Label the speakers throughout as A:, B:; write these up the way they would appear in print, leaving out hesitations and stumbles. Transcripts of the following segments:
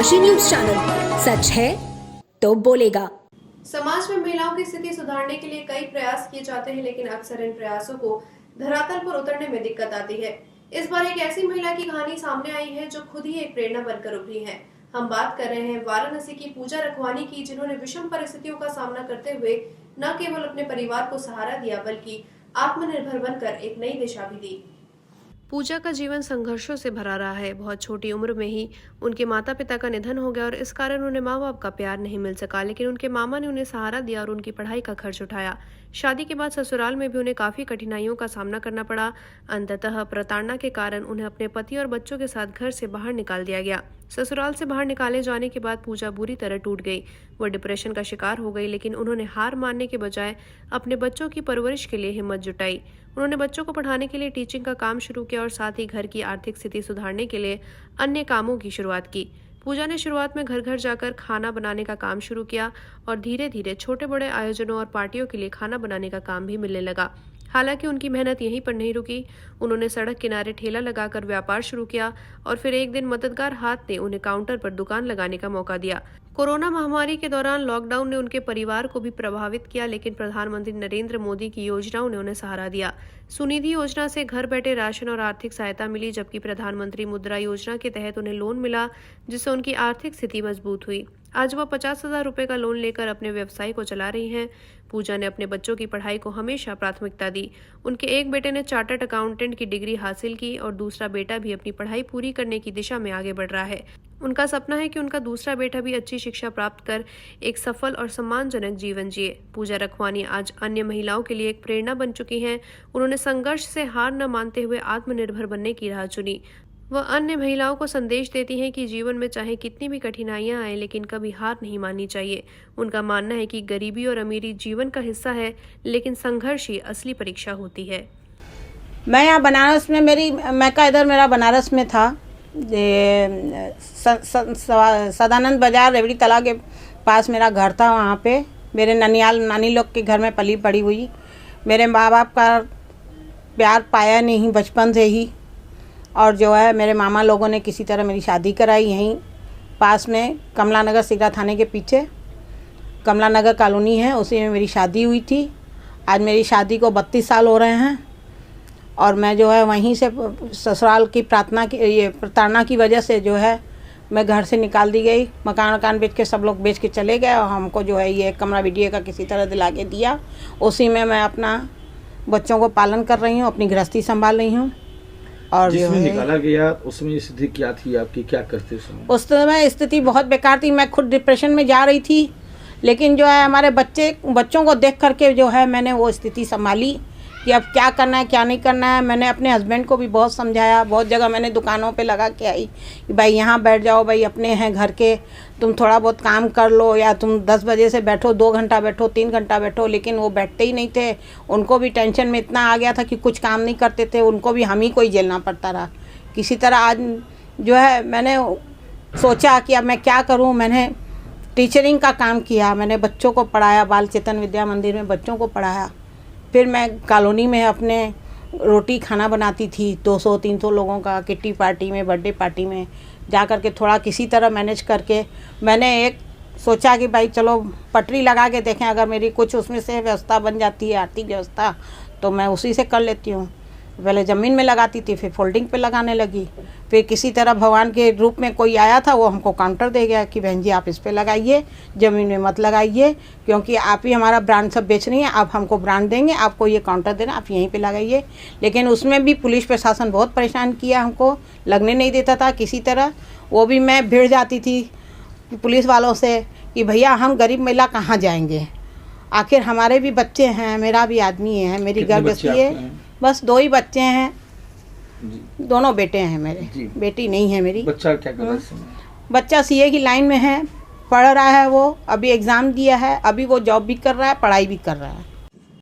A: डनकाशी news channel, सच है तो बोलेगा।
B: समाज में महिलाओं की स्थिति सुधारने के लिए कई प्रयास किए जाते हैं, लेकिन अक्सर इन प्रयासों को धरातल पर उतरने में दिक्कत आती है। इस बार एक ऐसी महिला की कहानी सामने आई है जो खुद ही एक प्रेरणा बनकर उभरी है। हम बात कर रहे हैं वाराणसी की पूजा रखवानी की, जिन्होंने विषम परिस्थितियों का सामना करते हुए न केवल अपने परिवार को सहारा दिया, बल्कि आत्मनिर्भर बनकर एक नई दिशा भी दी। पूजा का जीवन संघर्षों से भरा रहा है। बहुत छोटी उम्र में ही उनके माता पिता का निधन हो गया और इस कारण उन्हें माँ बाप का प्यार नहीं मिल सका, लेकिन उनके मामा ने उन्हें सहारा दिया और उनकी पढ़ाई का खर्च उठाया। शादी के बाद ससुराल में भी उन्हें काफी कठिनाइयों का सामना करना पड़ा। अंततः प्रताड़ना के कारण उन्हें अपने पति और बच्चों के साथ घर से बाहर निकाल दिया गया। ससुराल से बाहर निकाले जाने के बाद पूजा बुरी तरह टूट गई। वो डिप्रेशन का शिकार हो गई, लेकिन उन्होंने हार मानने के बजाय अपने बच्चों की परवरिश के लिए हिम्मत जुटाई। उन्होंने बच्चों को पढ़ाने के लिए टीचिंग का काम शुरू किया और साथ ही घर की आर्थिक स्थिति सुधारने के लिए अन्य कामों की शुरुआत की। पूजा ने शुरुआत में घर घर जाकर खाना बनाने का काम शुरू किया और धीरे धीरे छोटे बड़े आयोजनों और पार्टियों के लिए खाना बनाने का काम भी मिलने लगा। हालांकि उनकी मेहनत यहीं पर नहीं रुकी। उन्होंने सड़क किनारे ठेला लगाकर व्यापार शुरू किया और फिर एक दिन मददगार हाथ ने उन्हें काउंटर पर दुकान लगाने का मौका दिया। कोरोना महामारी के दौरान लॉकडाउन ने उनके परिवार को भी प्रभावित किया, लेकिन प्रधानमंत्री नरेंद्र मोदी की योजनाओं ने उन्हें सहारा दिया। सुनिधि योजना से घर बैठे राशन और आर्थिक सहायता मिली, जबकि प्रधानमंत्री मुद्रा योजना के तहत उन्हें लोन मिला, जिससे उनकी आर्थिक स्थिति मजबूत हुई। आज वह 50,000 रुपए का लोन लेकर अपने व्यवसाय को चला रही हैं। पूजा ने अपने बच्चों की पढ़ाई को हमेशा प्राथमिकता दी। उनके एक बेटे ने चार्टर्ड अकाउंटेंट की डिग्री हासिल की और दूसरा बेटा भी अपनी पढ़ाई पूरी करने की दिशा में आगे बढ़ रहा है। उनका सपना है कि उनका दूसरा बेटा भी अच्छी शिक्षा प्राप्त कर एक सफल और सम्मानजनक जीवन जिए। पूजा रखवानी आज अन्य महिलाओं के लिए एक प्रेरणा बन चुकी हैं। उन्होंने संघर्ष से हार न मानते हुए आत्मनिर्भर बनने की राह चुनी। वह अन्य महिलाओं को संदेश देती हैं कि जीवन में चाहे कितनी भी कठिनाइयां आए, लेकिन कभी हार नहीं माननी चाहिए। उनका मानना है कि गरीबी और अमीरी जीवन का हिस्सा है, लेकिन संघर्ष ही असली परीक्षा होती है।
C: मैं यहाँ बनारस में मेरा बनारस में था। सदानंद बाजार रेवड़ी तालाब के पास मेरा घर था। वहाँ पे मेरे नानी लोग के घर में पली पड़ी हुई। मेरे माँ बाप का प्यार पाया नहीं बचपन से ही, और जो है मेरे मामा लोगों ने किसी तरह मेरी शादी कराई। यहीं पास में कमला नगर सिगरा थाने के पीछे कमला नगर कॉलोनी है, उसी में मेरी शादी हुई थी। आज मेरी शादी को 32 साल हो रहे हैं और मैं जो है वहीं से ससुराल की प्रताड़ना की वजह से जो है मैं घर से निकाल दी गई। मकान बेच के सब लोग बेच के चले गए और हमको जो है ये कमरा बीडीए का किसी तरह दिला के दिया। उसी में मैं अपना बच्चों को पालन कर रही हूँ, अपनी गृहस्थी संभाल रही हूँ। और
D: जिसमें निकाला गया उसमें स्थिति क्या थी आपकी, क्या करते उस
C: समय स्थिति बहुत बेकार थी। मैं खुद डिप्रेशन में जा रही थी, लेकिन जो है हमारे बच्चों को देख करके जो है मैंने वो स्थिति संभाली कि अब क्या करना है क्या नहीं करना है। मैंने अपने हस्बैंड को भी बहुत समझाया, बहुत जगह मैंने दुकानों पे लगा के आई कि भाई यहाँ बैठ जाओ, भाई अपने हैं घर के, तुम थोड़ा बहुत काम कर लो, या तुम 10 बजे से बैठो, 2 घंटा बैठो, 3 घंटा बैठो। लेकिन वो बैठते ही नहीं थे। उनको भी टेंशन में इतना आ गया था कि कुछ काम नहीं करते थे, उनको भी हम ही को ही झेलना पड़ता रहा किसी तरह। आज जो है मैंने सोचा कि अब मैं क्या करूँ। मैंने टीचरिंग का काम किया, मैंने बच्चों को पढ़ाया, बाल चेतन विद्या मंदिर में बच्चों को पढ़ाया। फिर मैं कॉलोनी में अपने रोटी खाना बनाती थी 200-300 लोगों का, किट्टी पार्टी में, बर्थडे पार्टी में जा कर के थोड़ा किसी तरह मैनेज करके मैंने एक सोचा कि भाई चलो पटरी लगा के देखें, अगर मेरी कुछ उसमें से व्यवस्था बन जाती है, आर्थिक व्यवस्था, तो मैं उसी से कर लेती हूँ। पहले ज़मीन में लगाती थी, फिर फोल्डिंग पे लगाने लगी। फिर किसी तरह भगवान के रूप में कोई आया था, वो हमको काउंटर दे गया कि बहन जी आप इस पे लगाइए, ज़मीन में मत लगाइए, क्योंकि आप ही हमारा ब्रांड सब बेच रही हैं, आप हमको ब्रांड देंगे, आपको ये काउंटर देना, आप यहीं पे लगाइए। लेकिन उसमें भी पुलिस प्रशासन बहुत परेशान किया, हमको लगने नहीं देता था किसी तरह। वो भी मैं भिड़ जाती थी पुलिस वालों से कि भैया हम गरीब महिला कहाँ जाएंगे, आखिर हमारे भी बच्चे हैं, मेरा भी आदमी है, मेरी गृहस्थी है। बस 2 ही बच्चे हैं, दोनों बेटे हैं मेरे, बेटी नहीं है मेरी।
D: बच्चा क्या कर रहा है?
C: बच्चा सीए की लाइन में है, पढ़ रहा है, वो अभी एग्जाम दिया है, अभी वो जॉब भी कर रहा है, पढ़ाई भी कर रहा है।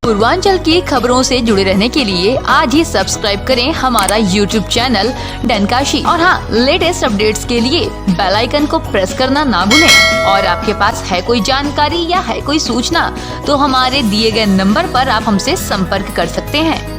E: पूर्वांचल की खबरों से जुड़े रहने के लिए आज ही सब्सक्राइब करें हमारा YouTube चैनल डनकाशी, और हाँ, लेटेस्ट अपडेट्स के लिए बेल आइकन को प्रेस करना ना भूलें। और आपके पास है कोई जानकारी या है कोई सूचना, तो हमारे दिए गए नंबर पर आप हमसे संपर्क कर सकते हैं।